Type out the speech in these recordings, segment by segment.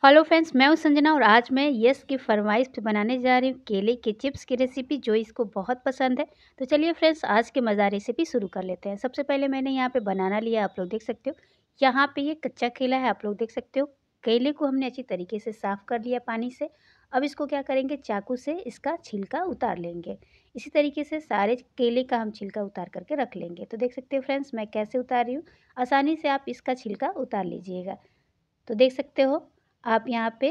Hello friends, मैं हूं संजना और आज मैं यस की फरमाइश पे बनाने जा रही हूँ केले के चिप्स की रेसिपी जो इसको बहुत पसंद है। तो चलिए फ्रेंड्स, आज के मज़ेदार रेसिपी शुरू कर लेते हैं। सबसे पहले मैंने यहाँ पे बनाना लिया, आप लोग देख सकते हो। यहाँ पे ये कच्चा केला है, आप लोग देख सकते हो। केले को हमने अच्छी तरीके से साफ़ कर लिया पानी से। अब इसको क्या करेंगे, चाकू से इसका छिलका उतार लेंगे। इसी तरीके से सारे केले का हम छिलका उतार करके रख लेंगे। तो देख सकते हो फ्रेंड्स, मैं कैसे उतार रही हूँ। आसानी से आप इसका छिलका उतार लीजिएगा। तो देख सकते हो, आप यहाँ पे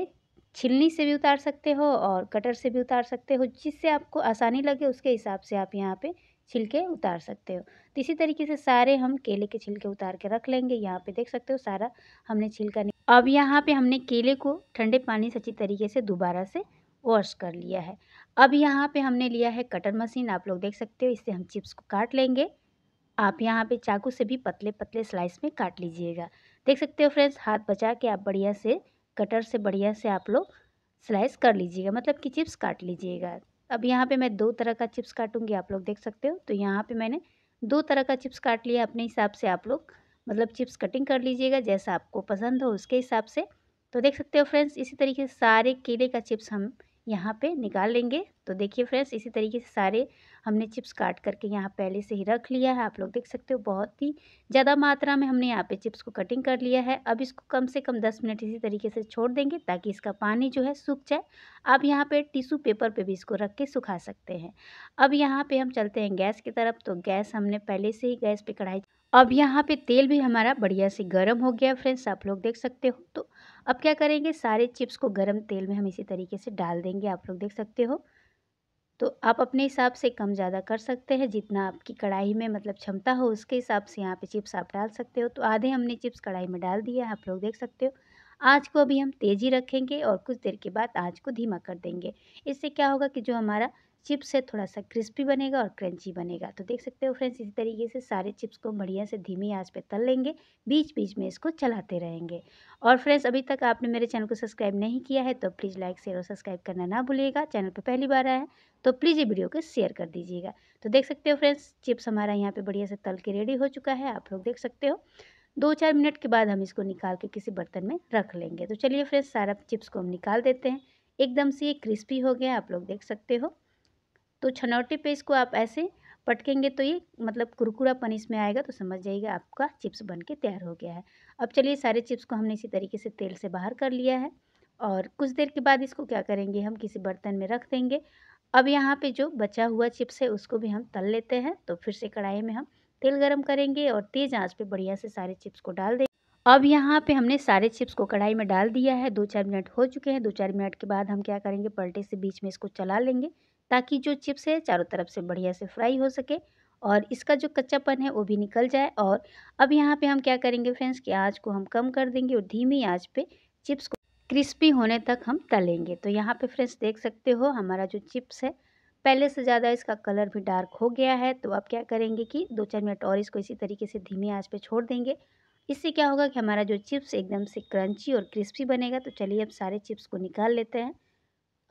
छिलनी से भी उतार सकते हो और कटर से भी उतार सकते हो, जिससे आपको आसानी लगे उसके हिसाब से आप यहाँ पे छिलके उतार सकते हो। तो इसी तरीके से सारे हम केले के छिलके उतार के रख लेंगे। यहाँ पे देख सकते हो सारा हमने छिलका अब यहाँ पे हमने केले को ठंडे पानी से अच्छी तरीके से दोबारा से वॉश कर लिया है। अब यहाँ पे हमने लिया है कटर मशीन, आप लोग देख सकते हो। इससे हम चिप्स को काट लेंगे। आप यहाँ पे चाकू से भी पतले पतले स्लाइस में काट लीजिएगा। देख सकते हो फ्रेंड्स, हाथ बचा के आप बढ़िया से कटर से बढ़िया से आप लोग स्लाइस कर लीजिएगा, मतलब कि चिप्स काट लीजिएगा। अब यहाँ पे मैं 2 तरह का चिप्स काटूंगी, आप लोग देख सकते हो। तो यहाँ पे मैंने 2 तरह का चिप्स काट लिया। अपने हिसाब से आप लोग मतलब चिप्स कटिंग कर लीजिएगा, जैसा आपको पसंद हो उसके हिसाब से। तो देख सकते हो फ्रेंड्स, इसी तरीके से सारे केले का चिप्स हम यहाँ पे निकाल लेंगे। तो देखिए फ्रेंड्स, इसी तरीके से सारे हमने चिप्स काट करके यहाँ पहले से ही रख लिया है। आप लोग देख सकते हो बहुत ही ज़्यादा मात्रा में हमने यहाँ पे चिप्स को कटिंग कर लिया है। अब इसको कम से कम 10 मिनट इसी तरीके से छोड़ देंगे ताकि इसका पानी जो है सूख जाए। आप यहाँ पे टिश्यू पेपर पे भी इसको रख के सुखा सकते हैं। अब यहाँ पे हम चलते हैं गैस की तरफ। तो गैस हमने पहले से ही गैस पे कढ़ाई, अब यहाँ पे तेल भी हमारा बढ़िया से गर्म हो गया फ्रेंड्स, आप लोग देख सकते हो। तो अब क्या करेंगे, सारे चिप्स को गर्म तेल में हम इसी तरीके से डाल देंगे, आप लोग देख सकते हो। तो आप अपने हिसाब से कम ज़्यादा कर सकते हैं, जितना आपकी कढ़ाई में मतलब क्षमता हो उसके हिसाब से यहाँ पे चिप्स आप डाल सकते हो। तो आधे हमने चिप्स कढ़ाई में डाल दिया है, आप लोग देख सकते हो। आँच को अभी हम तेज़ ही रखेंगे और कुछ देर के बाद आँच को धीमा कर देंगे। इससे क्या होगा कि जो हमारा चिप्स है थोड़ा सा क्रिस्पी बनेगा और क्रंची बनेगा। तो देख सकते हो फ्रेंड्स, इसी तरीके से सारे चिप्स को बढ़िया से धीमी आँच पे तल लेंगे, बीच बीच में इसको चलाते रहेंगे। और फ्रेंड्स, अभी तक आपने मेरे चैनल को सब्सक्राइब नहीं किया है तो प्लीज़ लाइक शेयर और सब्सक्राइब करना ना भूलिएगा। चैनल पर पहली बार आया है तो प्लीज़ ये वीडियो को शेयर कर दीजिएगा। तो देख सकते हो फ्रेंड्स, चिप्स हमारा यहाँ पे बढ़िया से तल के रेडी हो चुका है, आप लोग देख सकते हो। 2-4 मिनट के बाद हम इसको निकाल के किसी बर्तन में रख लेंगे। तो चलिए फ्रेंड्स, सारा चिप्स को हम निकाल देते हैं। एकदम से ये क्रिस्पी हो गया, आप लोग देख सकते हो। तो छनौटे पे इसको आप ऐसे पटकेंगे तो ये मतलब कुरकुरापन इसमें आएगा, तो समझ जाइएगा आपका चिप्स बन के तैयार हो गया है। अब चलिए, सारे चिप्स को हमने इसी तरीके से तेल से बाहर कर लिया है और कुछ देर के बाद इसको क्या करेंगे, हम किसी बर्तन में रख देंगे। अब यहाँ पे जो बचा हुआ चिप्स है उसको भी हम तल लेते हैं। तो फिर से कढ़ाई में हम तेल गरम करेंगे और तेज़ आंच पे बढ़िया से सारे चिप्स को डाल देंगे। अब यहाँ पे हमने सारे चिप्स को कढ़ाई में डाल दिया है। 2-4 मिनट हो चुके हैं। 2-4 मिनट के बाद हम क्या करेंगे, पलटे से बीच में इसको चला लेंगे ताकि जो चिप्स है चारों तरफ से बढ़िया से फ्राई हो सके और इसका जो कच्चापन है वो भी निकल जाए। और अब यहाँ पे हम क्या करेंगे फ्रेंड्स कि आँच को हम कम कर देंगे और धीमी आँच पे चिप्स को क्रिस्पी होने तक हम तलेंगे। तो यहाँ पे फ्रेंड्स देख सकते हो, हमारा जो चिप्स है पहले से ज़्यादा इसका कलर भी डार्क हो गया है। तो अब क्या करेंगे कि 2-4 मिनट और इसको इसी तरीके से धीमी आँच पे छोड़ देंगे। इससे क्या होगा कि हमारा जो चिप्स एकदम से क्रंची और क्रिस्पी बनेगा। तो चलिए अब सारे चिप्स को निकाल लेते हैं।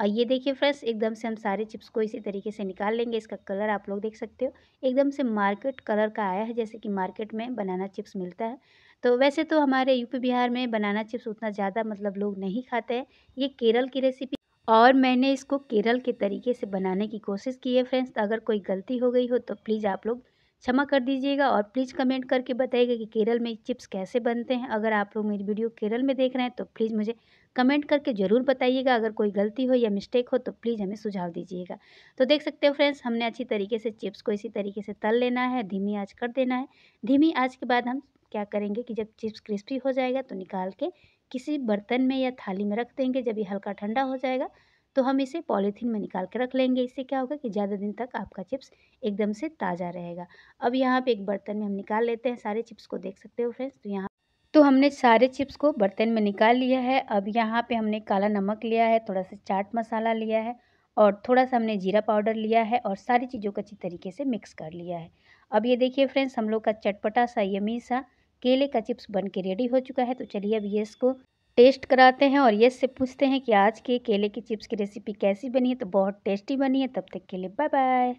और ये देखिए फ्रेंड्स, एकदम से हम सारे चिप्स को इसी तरीके से निकाल लेंगे। इसका कलर आप लोग देख सकते हो, एकदम से मार्केट कलर का आया है, जैसे कि मार्केट में बनाना चिप्स मिलता है। तो वैसे तो हमारे यूपी बिहार में बनाना चिप्स उतना ज़्यादा मतलब लोग नहीं खाते हैं। ये केरल की रेसिपी और मैंने इसको केरल के तरीके से बनाने की कोशिश की है फ्रेंड्स। अगर कोई गलती हो गई हो तो प्लीज़ आप लोग क्षमा कर दीजिएगा और प्लीज़ कमेंट करके बताइएगा कि केरल में चिप्स कैसे बनते हैं। अगर आप लोग मेरी वीडियो केरल में देख रहे हैं तो प्लीज़ मुझे कमेंट करके ज़रूर बताइएगा। अगर कोई गलती हो या मिस्टेक हो तो प्लीज़ हमें सुझाव दीजिएगा। तो देख सकते हो फ्रेंड्स, हमने अच्छी तरीके से चिप्स को इसी तरीके से तल लेना है, धीमी आँच कर देना है। धीमी आँच के बाद हम क्या करेंगे कि जब चिप्स क्रिस्पी हो जाएगा तो निकाल के किसी बर्तन में या थाली में रख देंगे। जब ये हल्का ठंडा हो जाएगा तो हम इसे पॉलीथीन में निकाल के रख लेंगे। इससे क्या होगा कि ज़्यादा दिन तक आपका चिप्स एकदम से ताज़ा रहेगा। अब यहाँ पे एक बर्तन में हम निकाल लेते हैं सारे चिप्स को, देख सकते हो फ्रेंड्स। तो हमने सारे चिप्स को बर्तन में निकाल लिया है। अब यहाँ पे हमने काला नमक लिया है, थोड़ा सा चाट मसाला लिया है और थोड़ा सा हमने जीरा पाउडर लिया है और सारी चीज़ों को अच्छी तरीके से मिक्स कर लिया है। अब ये देखिए फ्रेंड्स, हम लोग का चटपटा सा यमी सा केले का चिप्स बन के रेडी हो चुका है। तो चलिए अब ये इसको टेस्ट कराते हैं और यस से पूछते हैं कि आज के केले की चिप्स की रेसिपी कैसी बनी है। तो बहुत टेस्टी बनी है। तब तक के लिए बाय बाय।